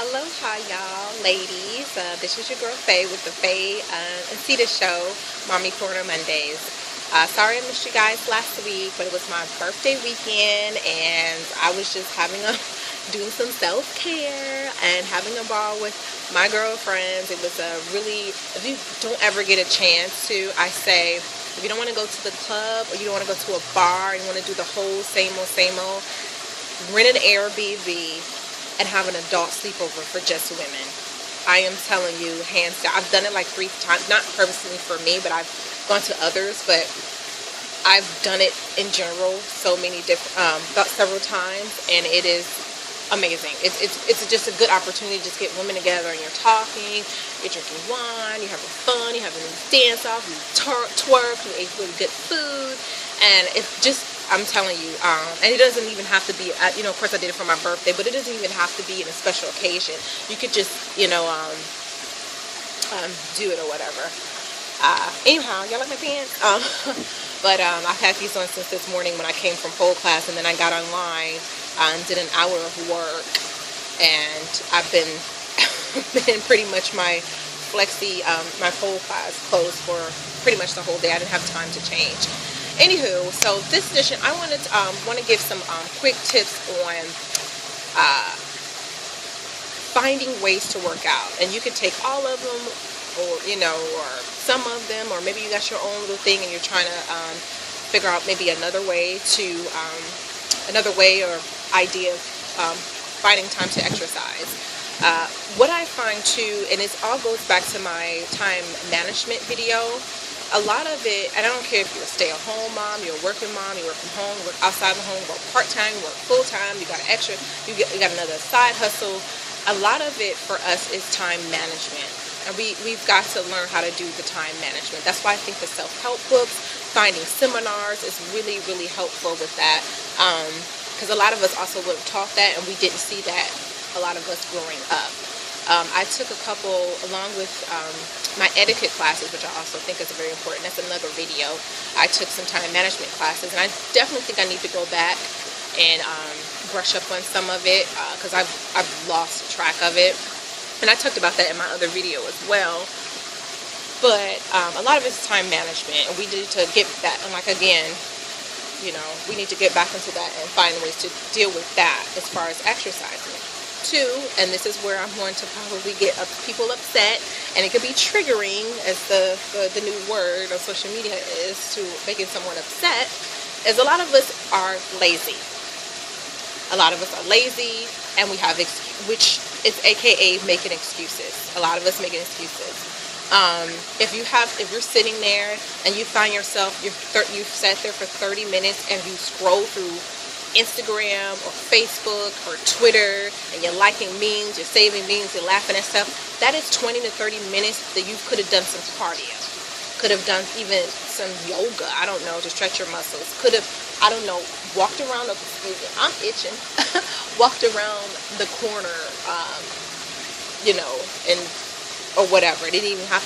Aloha, y'all, ladies. This is your girl Faye with the Faye and Sita Show, Mommy Corner Mondays. Sorry I missed you guys last week, but it was my birthday weekend, and I was just doing some self-care and having a ball with my girlfriends. It was a really, if you don't ever get a chance to, I say, if you don't want to go to the club or you don't want to go to a bar and you want to do the whole same old, rent an Airbnb and have an adult sleepover for just women. I am telling you, hands down. I've done it like 3 times, not purposely for me, but I've gone to others, but I've done it in general so many different, several times, and it is amazing. It's just a good opportunity to just get women together and you're talking, you're drinking wine, you're having fun, you're having a dance off, you twerk, you ate really good food, and it's just, I'm telling you, and it doesn't even have to be, of course I did it for my birthday, but it doesn't even have to be in a special occasion. You could just, do it or whatever. Anyhow, y'all like my pants? But I've had these on since this morning when I came from pole class, and then I got online and did an hour of work, and I've been been pretty much my flexi, my pole class clothes for pretty much the whole day. I didn't have time to change. Anywho, so this edition, I want to give some quick tips on finding ways to work out, and you can take all of them, or some of them, or maybe you got your own little thing and you're trying to figure out maybe another way or idea of finding time to exercise. What I find too, and it all goes back to my time management video. A lot of it, and I don't care if you're a stay-at-home mom, you're a working mom, you work from home, you work outside the home, you work part-time, you work full-time, you got extra, you got another side hustle. A lot of it for us is time management. And we've got to learn how to do the time management. That's why I think the self-help books, finding seminars is really, really helpful with that. Because a lot of us also would have taught that, and we didn't see that, a lot of us growing up. I took a couple, along with my etiquette classes, which I also think is very important. That's another video. I took some time management classes, and I definitely think I need to go back and brush up on some of it, because I've lost track of it. And I talked about that in my other video as well. But a lot of it's time management, and we need to get that, and we need to get back into that and find ways to deal with that as far as exercising. Too, and this is where I'm going to probably get people upset, and it could be triggering, as the new word on social media is, to making someone upset, is a lot of us are lazy. A lot of us are lazy, and we have which is AKA making excuses. A lot of us making excuses. If you're sitting there and you find yourself, you've sat there for 30 minutes and you scroll through Instagram or Facebook or Twitter, and you're liking memes, you're saving memes, you're laughing at stuff, that is 20 to 30 minutes that you could have done some cardio, could have done even some yoga, I don't know, to stretch your muscles, could have, I don't know, walked around, I'm itching, walked around the corner, and or whatever. It didn't even have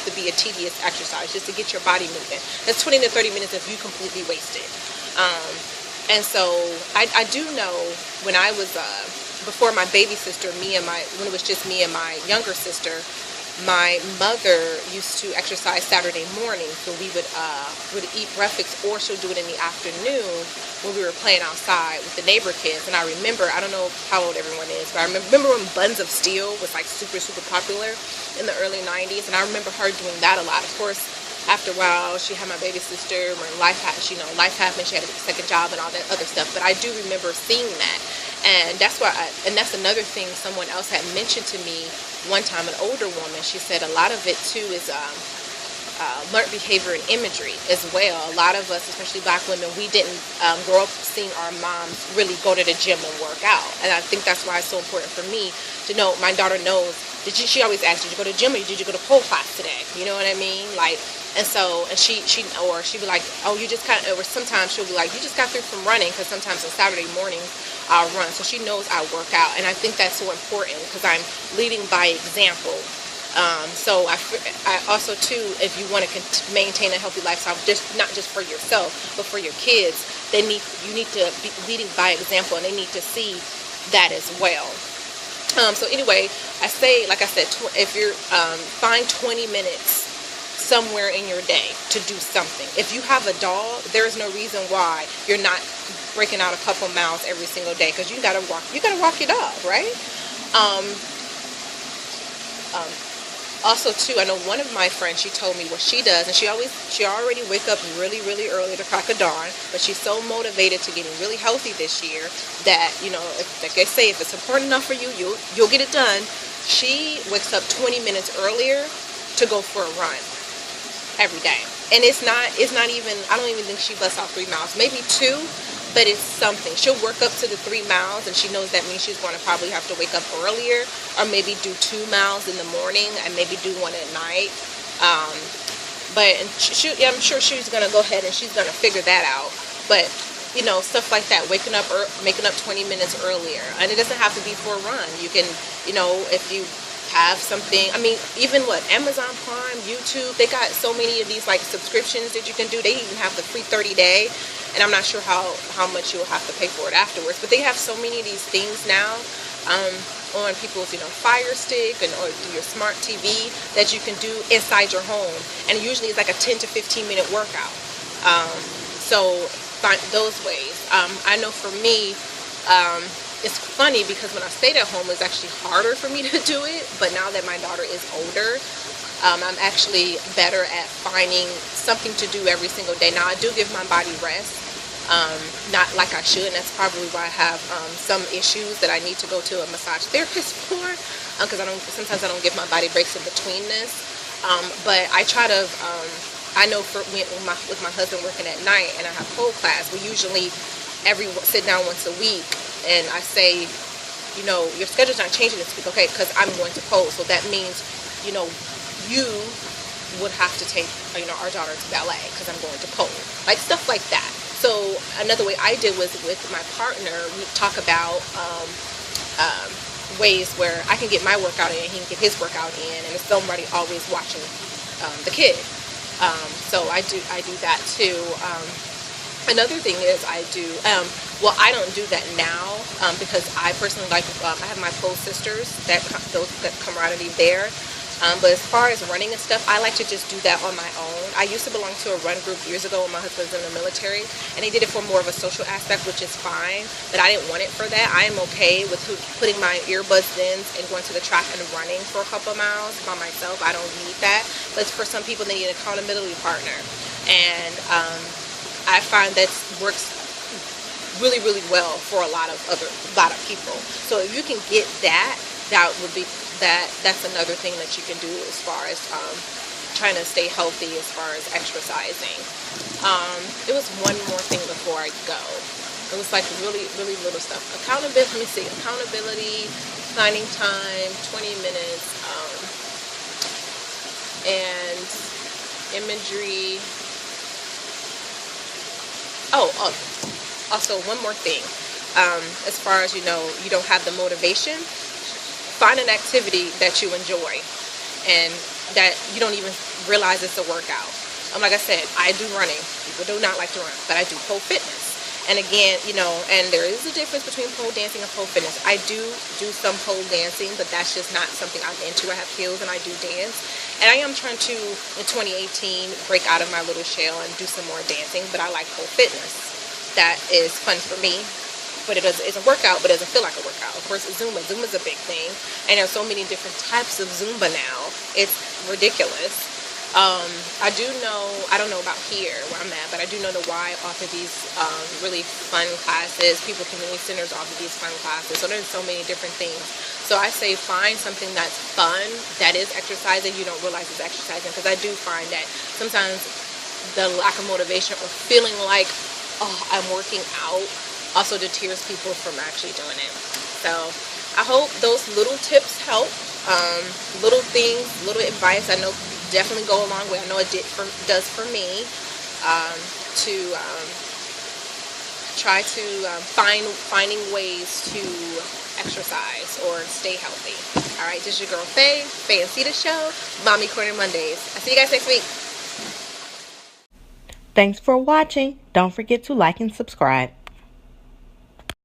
to be a tedious exercise, just to get your body moving. That's 20 to 30 minutes if you completely wasted. And so I do know when I was, before my baby sister, when it was just me and my younger sister, my mother used to exercise Saturday morning. So we would eat breakfast, or she'll do it in the afternoon when we were playing outside with the neighbor kids. And I remember, I don't know how old everyone is, but I remember when Buns of Steel was like super, super popular in the early 90s. And I remember her doing that a lot. Of course, after a while, she had my baby sister. When life happened, she had a second job and all that other stuff. But I do remember seeing that, and that's why. And that's another thing someone else had mentioned to me one time. An older woman. She said a lot of it too is learned behavior and imagery as well. A lot of us, especially Black women, we didn't grow up seeing our moms really go to the gym and work out. And I think that's why it's so important for me to know. My daughter knows. She always asks, "Did you go to the gym or did you go to pole class today?" You know what I mean? Like. And so, and she'd be like, "Oh, you just or sometimes she'll be like, "You just got through from running," because sometimes on Saturday mornings I'll run. So she knows I work out, and I think that's so important because I'm leading by example. So I also too, if you want to maintain a healthy lifestyle, not just for yourself, but for your kids, you need to be leading by example, and they need to see that as well. So anyway, I say, like I said, if you're find 20 minutes somewhere in your day to do something. If you have a dog, there is no reason why you're not breaking out a couple miles every single day, because you gotta walk. You gotta walk your dog, right? Um, um, Also too, I know one of my friends, she told me what she does, and she already wake up really, really early to crack of dawn, but she's so motivated to getting really healthy this year that, like I say, if it's important enough for you, you'll get it done. She wakes up 20 minutes earlier to go for a run every day. And it's not even, I don't even think she busts out 3 miles, maybe 2, but it's something. She'll work up to the 3 miles, and she knows that means she's going to probably have to wake up earlier, or maybe do 2 miles in the morning and maybe do 1 at night. But I'm sure she's going to go ahead and she's going to figure that out. But stuff like that, making up 20 minutes earlier, and it doesn't have to be for a run. You can, if you have something, even Amazon Prime, YouTube, they got so many of these like subscriptions that you can do. They even have the free 30-day, and I'm not sure how much you'll have to pay for it afterwards, but they have so many of these things now on people's Fire Stick or your smart TV that you can do inside your home, and usually it's like a 10 to 15 minute workout. So find those ways. I know for me, it's funny because when I stayed at home, it was actually harder for me to do it. But now that my daughter is older, I'm actually better at finding something to do every single day. Now, I do give my body rest, not like I should. And that's probably why I have some issues that I need to go to a massage therapist for, because sometimes I don't give my body breaks in between this. But I try to, I know with my husband working at night and I have pole class, we usually sit down once a week, and I say, your schedule's not changing this week, okay, because I'm going to pole. So that means, you would have to take, our daughter to ballet because I'm going to pole. Like stuff like that. So another way I did was with my partner, we talk about ways where I can get my workout in, he can get his workout in, and it's somebody always watching the kid. So I do that too. Another thing is I don't do that now because I personally like, I have my pole sisters, that camaraderie there. But as far as running and stuff, I like to just do that on my own. I used to belong to a run group years ago when my husband was in the military, and they did it for more of a social aspect, which is fine, but I didn't want it for that. I am okay with putting my earbuds in and going to the track and running for a couple of miles by myself. I don't need that. But for some people, they need an accountability partner. And I find that works really, really well for a lot of people. So if you can get that, that would be that's another thing that you can do as far as trying to stay healthy, as far as exercising. It was one more thing before I go. It was like really, really little stuff. Accountability, finding time, 20 minutes, and imagery. Also one more thing. As far as you don't have the motivation, find an activity that you enjoy and that you don't even realize it's a workout. Like I said, I do running. People do not like to run, but I do pole fitness. And again, and there is a difference between pole dancing and pole fitness. I do some pole dancing, but that's just not something I'm into. I have heels and I do dance. And I am trying to, in 2018, break out of my little shell and do some more dancing, but I like pole fitness. That is fun for me. But it's a workout, but it doesn't feel like a workout. Of course, Zumba. Zumba's a big thing. And there's so many different types of Zumba now. It's ridiculous. I don't know about here where I'm at, but I do know the Y offer these really fun classes. People, community centers offer these fun classes. So there's so many different things. So I say find something that's fun, that is exercising. You don't realize it's exercising, because I do find that sometimes the lack of motivation or feeling like, oh, I'm working out, also deters people from actually doing it. So I hope those little tips help. Little things, little advice, I know definitely go a long way. I know it does for me, to try to finding ways to exercise or stay healthy. All right, this is your girl Faye and Cita Show, Mommy Corner Mondays. I'll see you guys next week. Thanks for watching. Don't forget to like and subscribe.